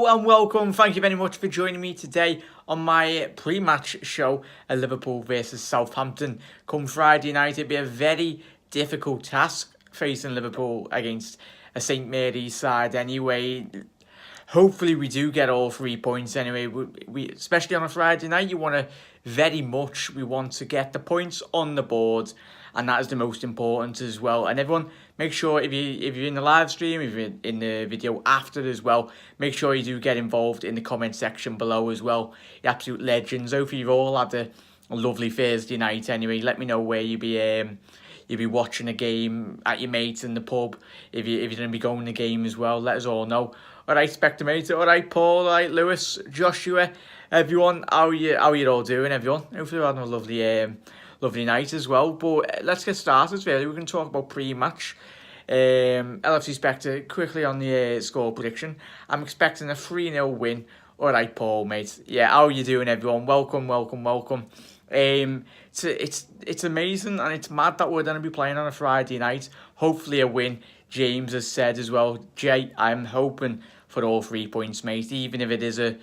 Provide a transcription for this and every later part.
Hello and welcome. Thank you very much for joining me today on my pre-match show at Liverpool versus Southampton. Come Friday night, it'll be a very difficult task facing Liverpool against a St Mary's side anyway. Hopefully we do get all 3 points anyway. We especially on a Friday night, we want to get the points on the board, and that is the most important as well. And everyone, make sure if you're in the live stream, if you're in the video after as well, make sure you do get involved in the comment section below as well. You're absolute legends. Hopefully you've all had a lovely Thursday night anyway. Let me know where you'll be watching a game at your mates in the pub. If you're going to be going to the game as well, let us all know. All right, Spectre mate. All right, Paul. All right, Lewis, Joshua, everyone. How you all doing, everyone? Hopefully you're having a lovely night as well. But let's get started. Really, we're going to talk about pre-match. LFC Spectre, quickly on the score prediction. I'm expecting a 3-0 win. All right, Paul, mate. Yeah, how you doing, everyone? Welcome. It's amazing and it's mad that we're going to be playing on a Friday night. Hopefully a win. James has said as well, Jay, I'm hoping for all 3 points, mate. Even if it is a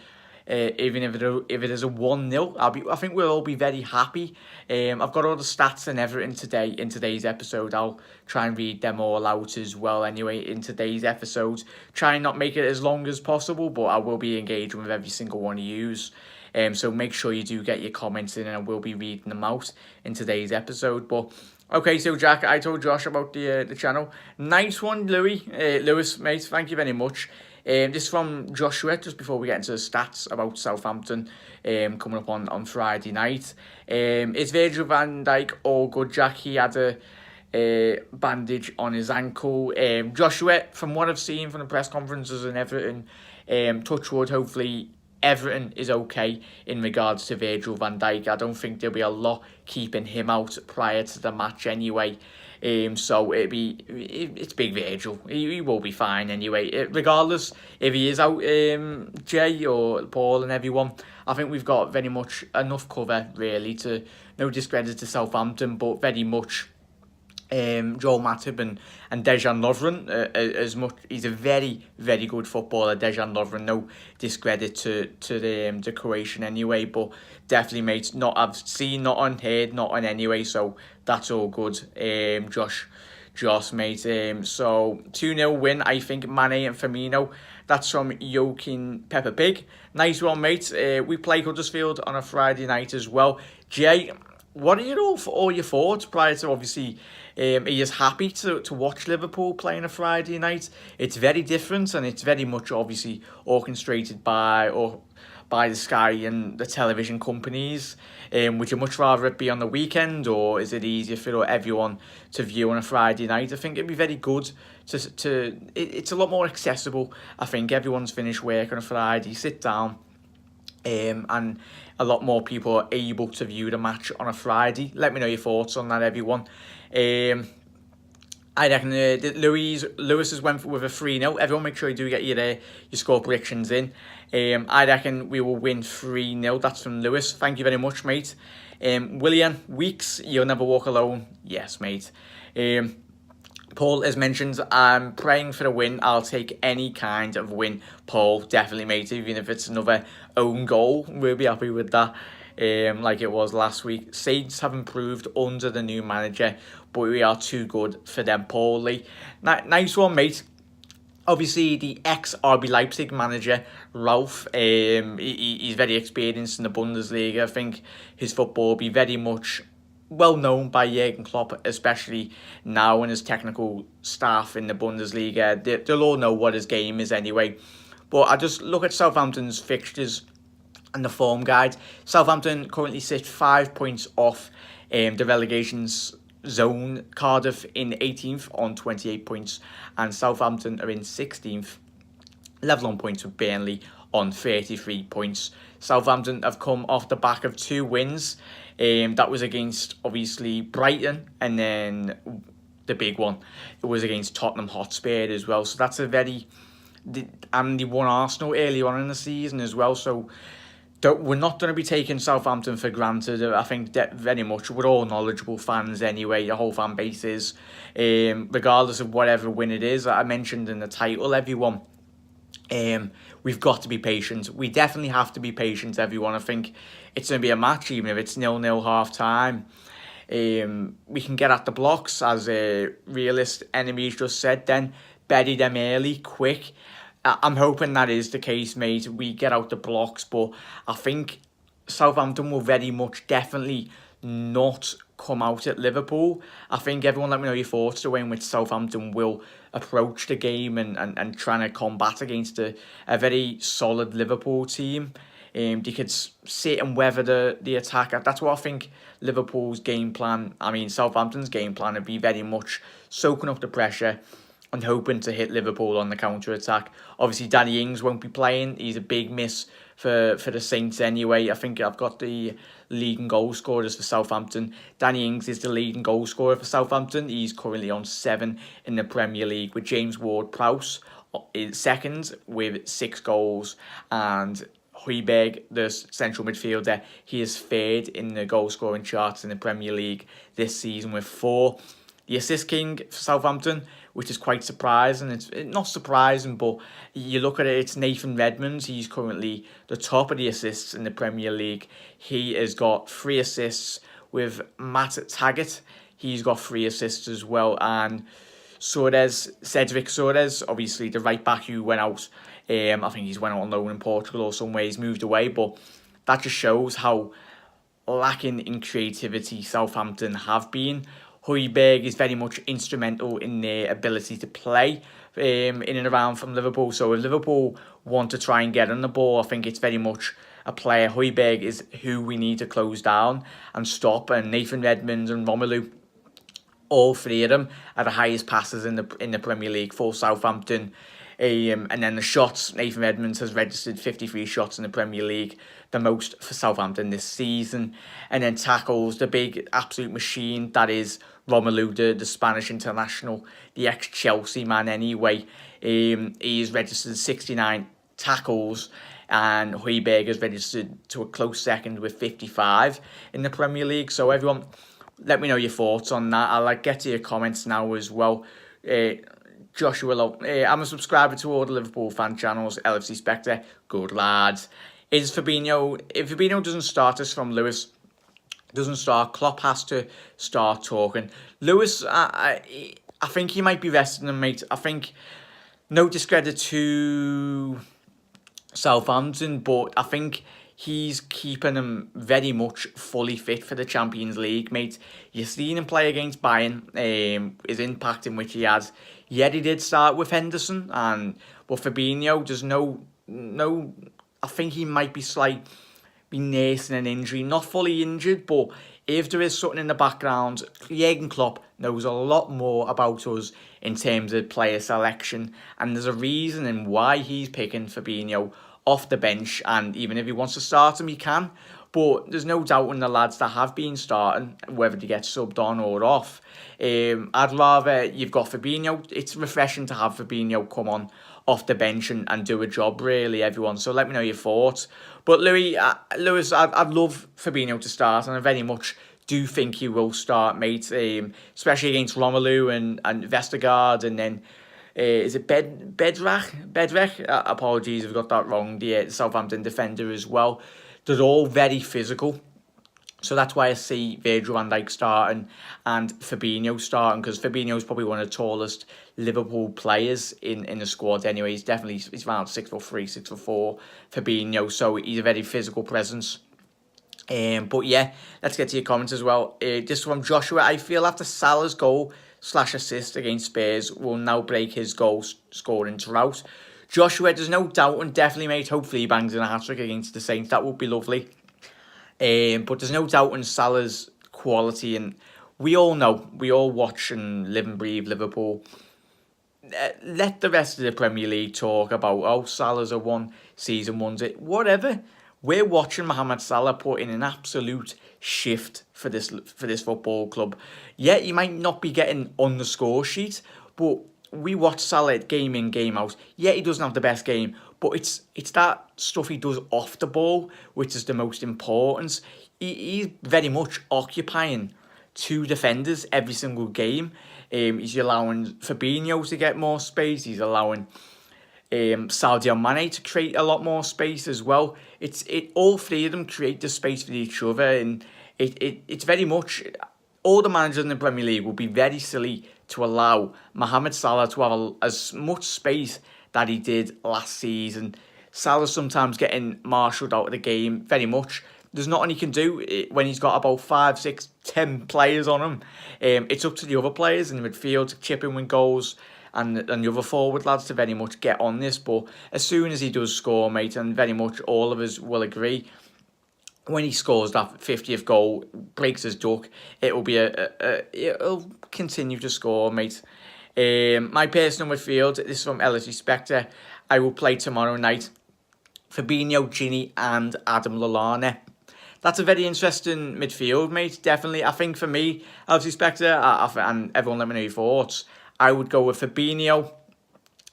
1-0, I think we'll all be very happy. I've got all the stats and everything today in today's episode. I'll try and read them all out as well anyway in today's episode. Try and not make it as long as possible, but I will be engaging with every single one of yous. So make sure you do get your comments in, and I will be reading them out in today's episode. But okay, so Jack, I told Josh about the channel. Nice one, Lewis, mate. Thank you very much. This is from Joshua, just before we get into the stats about Southampton coming up on Friday night. Is Virgil van Dijk all good, Jack? He had a bandage on his ankle. Joshua, from what I've seen from the press conferences and everything, touch wood, hopefully everything is okay in regards to Virgil van Dijk. I don't think there'll be a lot keeping him out prior to the match anyway. So it's big Virgil. He will be fine anyway. Regardless if he is out, Jay or Paul and everyone, I think we've got very much enough cover really to no discredit to Southampton, but very much Joel Matip and Dejan Lovren as much. He's a very, very good footballer, Dejan Lovren. No discredit to the Croatian anyway, but definitely, mate, I've seen, not on heard, not on anyway, so that's all good. Josh, mate. So 2-0 win, I think, Mane and Firmino. That's from Joaquin Peppa Pig. Nice one, mate. We play Huddersfield on a Friday night as well. Jay, what are your thoughts prior to, obviously, he is happy to watch Liverpool playing a Friday night? It's very different, and it's very much obviously orchestrated by the Sky and the television companies. Would you much rather it be on the weekend, or is it easier for everyone to view on a Friday night? I think it'd be very good it's a lot more accessible. I think everyone's finished work on a Friday, sit down, and a lot more people are able to view the match on a Friday. Let me know your thoughts on that, everyone. I reckon Lewis has went with a 3-0. Everyone, make sure you do get your score predictions in. I reckon we will win 3-0. That's from Lewis. Thank you very much, mate. William Weeks, you'll never walk alone. Yes, mate. Paul has mentioned, I'm praying for a win. I'll take any kind of win, Paul. Definitely, mate. Even if it's another own goal, we'll be happy with that. Like it was last week. Saints have improved under the new manager, but we are too good for them, Paul Lee. Nice one, mate. Obviously, the ex-RB Leipzig manager, Ralph, he's very experienced in the Bundesliga. I think his football will be very much well known by Jurgen Klopp, especially now and his technical staff in the Bundesliga. They'll all know what his game is anyway. But I just look at Southampton's fixtures and the form guide. Southampton currently sit 5 points off the relegation's zone. Cardiff in 18th on 28 points, and Southampton are in 16th, level on points with Burnley on 33 points. Southampton have come off the back of 2 wins. That was against, obviously, Brighton, and then the big one, it was against Tottenham Hotspur as well. So that's and they won Arsenal early on in the season as well. So we're not going to be taking Southampton for granted. I think that very much we're all knowledgeable fans anyway. The whole fan base is, regardless of whatever win it is. I mentioned in the title, everyone, We've got to be patient. We definitely have to be patient, everyone. I think it's going to be a match, even if it's 0-0 half time. We can get at the blocks, as realist enemies just said, then bury them early, quick. I'm hoping that is the case, mate. We get out the blocks, but I think Southampton will very much definitely not come out at Liverpool. I think everyone let me know your thoughts, the way in which Southampton will approach the game and trying to combat against a very solid Liverpool team. They could sit and weather the attack. That's what I think Liverpool's game plan, Southampton's game plan would be very much soaking up the pressure and hoping to hit Liverpool on the counter-attack. Obviously, Danny Ings won't be playing. He's a big miss for the Saints anyway. I think I've got the leading goal scorers for Southampton. Danny Ings is the leading goal scorer for Southampton. He's currently on 7 in the Premier League, with James Ward-Prowse is second with 6 goals, and Højbjerg, the central midfielder, he is third in the goal-scoring charts in the Premier League this season with 4. The assist king for Southampton, which is quite surprising. It's not surprising, but you look at it, it's Nathan Redmond. He's currently the top of the assists in the Premier League. He has got 3 assists, with Matt Taggart. He's got 3 assists as well. And Cedric Soares, obviously the right back who went out. I think he's went out on loan in Portugal or somewhere. He's moved away, but that just shows how lacking in creativity Southampton have been. Højbjerg is very much instrumental in their ability to play in and around from Liverpool. So if Liverpool want to try and get on the ball, I think it's very much a player. Højbjerg is who we need to close down and stop. And Nathan Redmond and Romelu, all 3 of them are the highest passers in the Premier League for Southampton. And then the shots, Nathan Edmonds has registered 53 shots in the Premier League, the most for Southampton this season. And then tackles, the big absolute machine that is Romelu, the Spanish international, the ex-Chelsea man anyway. He's registered 69 tackles, and Højbjerg has registered to a close second with 55 in the Premier League. So everyone, let me know your thoughts on that. I'll get to your comments now as well. Joshua, I'm a subscriber to all the Liverpool fan channels. LFC Spectre, good lads. Is Fabinho, if Fabinho doesn't start us from Lewis, doesn't start, Klopp has to start talking. Lewis, I think he might be resting him, mate. I think, no discredit to Southampton, but I think he's keeping him very much fully fit for the Champions League, mate. You've seen him play against Bayern, his impact in which he has. Yeah, he did start with Henderson, but Fabinho, there's no. I think he might be nursing an injury, not fully injured, but if there is something in the background, Jurgen Klopp knows a lot more about us in terms of player selection, and there's a reason in why he's picking Fabinho off the bench, and even if he wants to start him, he can. But there's no doubt in the lads that have been starting, whether they get subbed on or off. I'd rather you've got Fabinho. It's refreshing to have Fabinho come on off the bench and do a job, really, everyone. So let me know your thoughts. But Lewis, I'd love Fabinho to start, and I very much do think he will start, mate. Especially against Romelu and Vestergaard, and then is it Bedrech? Apologies if I got that wrong. The Southampton defender as well. They're all very physical. So that's why I see Virgil van Dijk starting and Fabinho starting, because Fabinho is probably one of the tallest Liverpool players in the squad anyway. He's around 6'3", 6'4", Fabinho, so he's a very physical presence. But yeah, let's get to your comments as well. This from Joshua. I feel after Salah's goal/assist against Spurs will now break his goal scoring drought. Joshua, there's no doubt, and definitely, mate, hopefully he bangs in a hat-trick against the Saints. That would be lovely. But there's no doubt in Salah's quality, and we all know, we all watch and live and breathe Liverpool. Let the rest of the Premier League talk about, Salah's a one-season wonder. Whatever. We're watching Mohamed Salah put in an absolute shift for this football club. Yeah, he might not be getting on the score sheet, but we watch Salah game in, game out. Yeah, he doesn't have the best game, but it's that stuff he does off the ball which is the most important. He's very much occupying 2 defenders every single game. He's allowing Fabinho to get more space. He's allowing Sadio Mane to create a lot more space as well. All three of them create the space for each other, and it's very much all the managers in the Premier League will be very silly to allow Mohamed Salah to have as much space that he did last season. Salah sometimes getting marshalled out of the game very much. There's nothing he can do when he's got about 5, 6, 10 players on him. It's up to the other players in the midfield to chip in with goals and the other forward lads to very much get on this. But as soon as he does score, mate, and very much all of us will agree, when he scores that 50th goal, breaks his duck, it'll continue to score, mate. My personal midfield, this is from LSG Spectre. I will play tomorrow night. Fabinho, Gini and Adam Lallana. That's a very interesting midfield, mate. Definitely. I think for me, LSG Spectre, and everyone let me know your thoughts, I would go with Fabinho,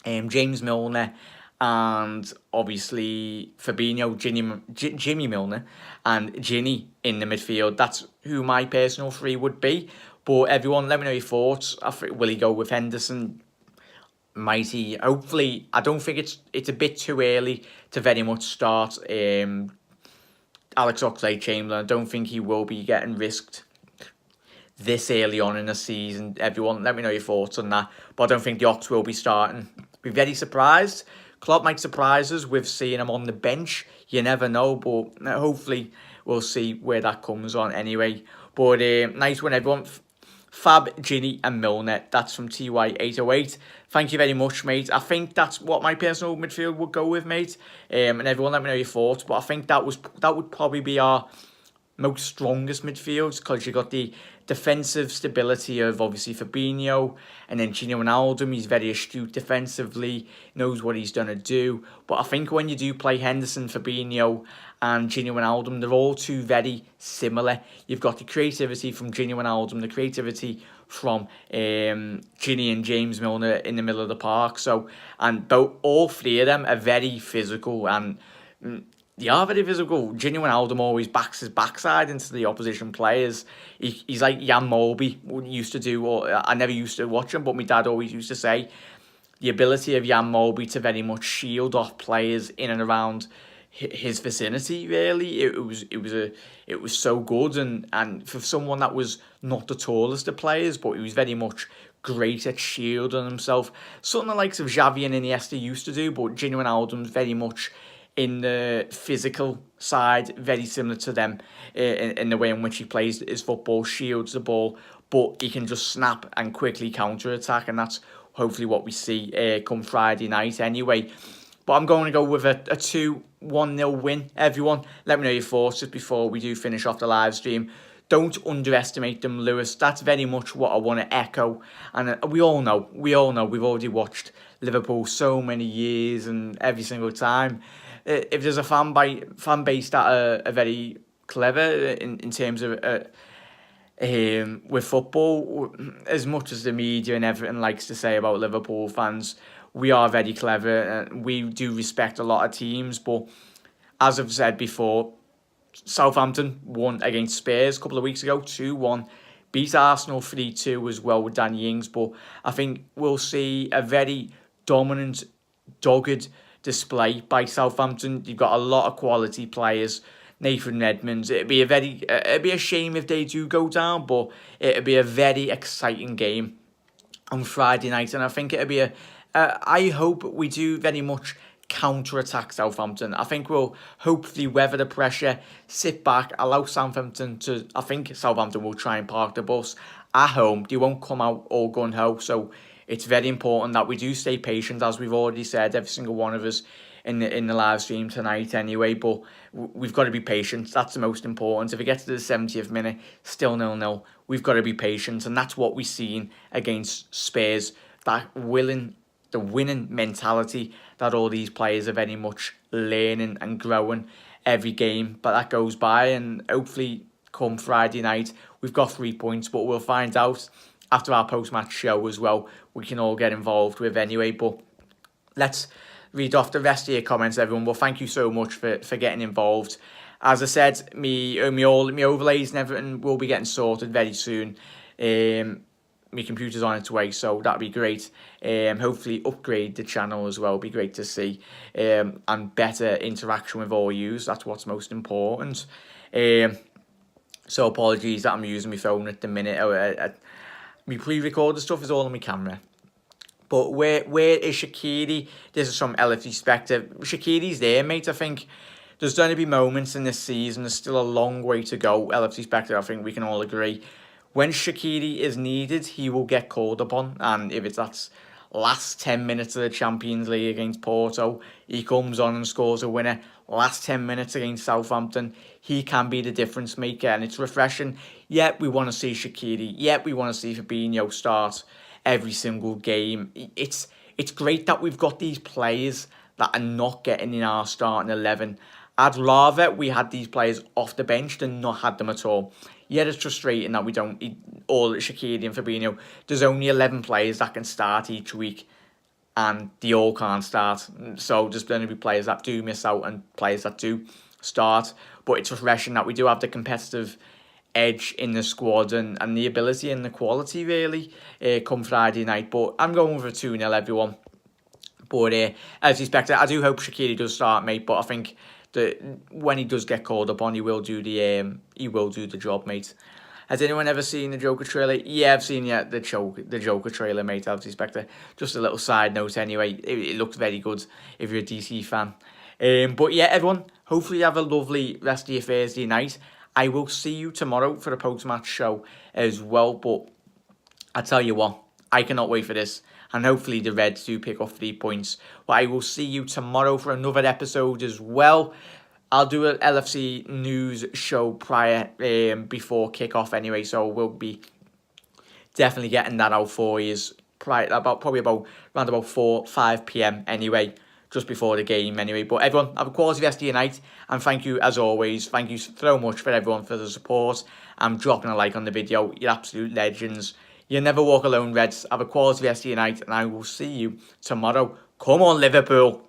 James Milner, and obviously Fabinho, Jimmy Milner, and Gini in the midfield. That's who my personal three would be. But everyone, let me know your thoughts. Will he go with Henderson? Might he? Hopefully, I don't think it's a bit too early to very much start Alex Oxlade-Chamberlain. I don't think he will be getting risked this early on in the season. Everyone, let me know your thoughts on that. But I don't think the Ox will be starting. Be very surprised. Klopp might surprise us with seeing him on the bench. You never know, but hopefully we'll see where that comes on anyway. But nice one, everyone. Fab, Gini and Milner. That's from TY808. Thank you very much, mate. I think that's what my personal midfield would go with, mate. And everyone, let me know your thoughts. But I think that would probably be our most strongest midfield, because you got the defensive stability of obviously Fabinho, and then Gini Wijnaldum. He's very astute defensively, knows what he's gonna do. But I think when you do play Henderson, Fabinho and Gini Wijnaldum, they're all two very similar. You've got the creativity from Gini Wijnaldum, the creativity from Gini and James Milner in the middle of the park. So, and all three of them are very physical, and they are very physical. Gini Wijnaldum always backs his backside into the opposition players. He's like Jan Molby used to do, or I never used to watch him, but my dad always used to say the ability of Jan Molby to very much shield off players in and around his vicinity. Really, it was so good, and for someone that was not the tallest of players, but he was very much great at shielding himself. Something the likes of Xavi and Iniesta used to do, but Gini Wijnaldum's very much in the physical side, very similar to them in the way in which he plays his football, shields the ball, but he can just snap and quickly counter-attack, and that's hopefully what we see come Friday night anyway. But I'm going to go with a 2-1-0 win, everyone. Let me know your thoughts just before we do finish off the live stream. Don't underestimate them, Lewis. That's very much what I want to echo. And we all know, we've already watched Liverpool so many years, and every single time. If there's a fan base that are very clever in terms of with football, as much as the media and everything likes to say about Liverpool fans, we are very clever. We do respect a lot of teams, but as I've said before, Southampton won against Spurs a couple of weeks ago, 2-1. Beat Arsenal 3-2 as well with Danny Ings, but I think we'll see a very dominant, dogged display by Southampton. You've got a lot of quality players. Nathan Redmond. It'd be a shame if they do go down, but it'd be a very exciting game on Friday night, and I think it'd be I hope we do very much counter-attack Southampton. I think we'll hopefully weather the pressure, sit back, allow Southampton to... I think Southampton will try and park the bus at home. They won't come out all gun-ho, so it's very important that we do stay patient, as we've already said, every single one of us in the live stream tonight anyway, but we've got to be patient. That's the most important. If it gets to the 70th minute, still 0-0, we've got to be patient, and that's what we've seen against Spurs, the winning mentality that all these players are very much learning and growing every game. But that goes by, and hopefully come Friday night, we've got 3 points, but we'll find out after our post-match show as well. We can all get involved with anyway, but let's read off the rest of your comments, everyone. Well, thank you so much for getting involved. As I said, me overlays and everything will be getting sorted very soon. my computer's on its way, so that'd be great. Hopefully upgrade the channel as well, be great to see. And better interaction with all yous, that's what's most important. So apologies that I'm using my phone at the minute. My pre-recorded stuff is all on my camera. But where is Shaqiri? This is from LFC Spectre. Shaqiri's there, mate. I think there's going to be moments in this season. There's still a long way to go. LFC Spectre, I think we can all agree. When Shaqiri is needed, he will get called upon. And if it's that last 10 minutes of the Champions League against Porto, he comes on and scores a winner. Last 10 minutes against Southampton, he can be the difference maker. And it's refreshing. Yet we want to see Shaqiri. Yet we want to see Fabinho start every single game. It's great that we've got these players that are not getting in our starting 11. I'd rather we had these players off the bench than not had them at all. Yeah, it's frustrating that we don't, all Shaqiri and Fabinho, there's only 11 players that can start each week and they all can't start. So there's going to be players that do miss out and players that do start. But it's refreshing that we do have the competitive edge in the squad and the ability and the quality, really, come Friday night. But I'm going for 2-0, everyone. But as expected, I do hope Shaqiri does start, mate. But I think that when he does get called upon, he will do the job, mate. Has anyone ever seen the Joker trailer? Yeah, I've seen the Joker trailer, mate. I expect just a little side note anyway. It looks very good if you're a DC fan. But yeah, everyone, hopefully you have a lovely rest of your Thursday night. I will see you tomorrow for the post-match show as well. But I tell you what, I cannot wait for this. And hopefully the Reds do pick up 3 points. But I will see you tomorrow for another episode as well. I'll do an LFC news show prior before kick-off anyway. So we'll be definitely getting that out for you probably around about 4-5 p.m. anyway. Just before the game anyway. But everyone, have a quality rest of your night. And thank you as always. Thank you so much for everyone for the support. I'm dropping a like on the video. You're absolute legends. You never walk alone, Reds. Have a quality rest of your night. And I will see you tomorrow. Come on, Liverpool.